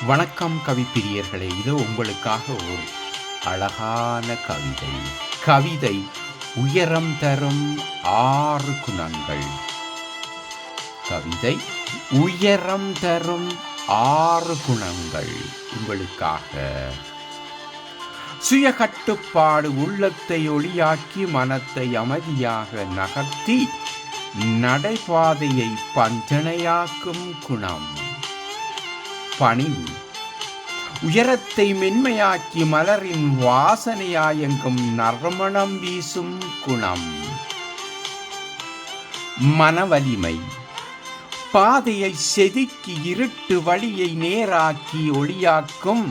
வணக்கம் கவிப்பிரியர்களே, இது உங்களுக்காக ஒரு அழகான கவிதை. கவிதை உயரம் தரும் 6 குணங்கள். கவிதை உயரம் தரும் 6 குணங்கள் உங்களுக்காக. சுய கட்டுப்பாடு உள்ளத்தை ஒளியாக்கி மனத்தை அமைதியாக நகர்த்தி நடைபாதையை பஞ்சனையாக்கும் குணம். பணிவு உயரத்தை மென்மையாக்கி மலரின் வாசனையாயங்கும் நறுமணம் வீசும் குணம். மனவலிமை பாதையை செதுக்கி இருட்டு வழியை நேராக்கி ஒளியாக்கும்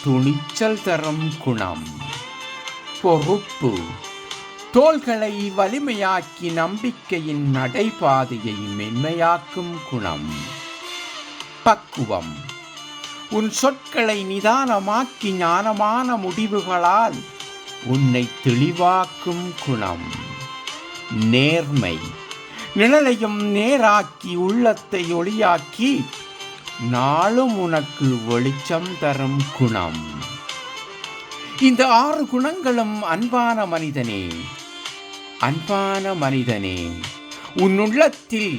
துணிச்சல் தரும் குணம். பொறுப்பு தோள்களை வலிமையாக்கி நம்பிக்கையின் நடைபாதையை மென்மையாக்கும் குணம். பக்குவம் உன் சொற்களை நிதானமாக்கி ஞானமான முடிவுகளால் உன்னை தெளிவாக்கும் குணம். நேர்மை நிழலையும் நேராக்கி உள்ளத்தை ஒளியாக்கி நாளும் உனக்கு வெளிச்சம் தரும் குணம். இந்த 6 குணங்களும் அன்பான மனிதனே, உன் உள்ளத்தில்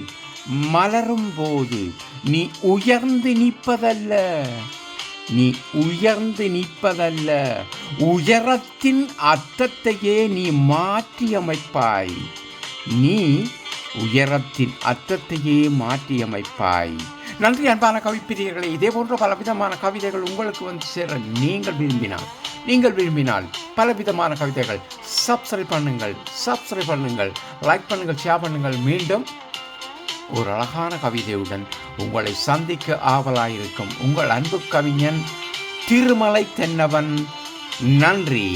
மலரும் போது நீ உயர்ந்து நிற்பதல்ல, உயரத்தின் அர்த்தத்தையே நீ மாற்றியமைப்பாய். நன்றி அன்பான கவிப்பிரியர்களே. இதே போன்ற பலவிதமான கவிதைகள் உங்களுக்கு வந்து சேர நீங்கள் விரும்பினால் பலவிதமான கவிதைகள் சப்ஸ்கிரைப் பண்ணுங்கள், லைக் பண்ணுங்கள், ஷேர் பண்ணுங்கள். மீண்டும் ஒரு அழகான கவிதையுடன் உங்களை சந்திக்க ஆவலாயிருக்கும் உங்கள் அன்பு கவிஞன் திருமலை தென்னவன். நன்றி.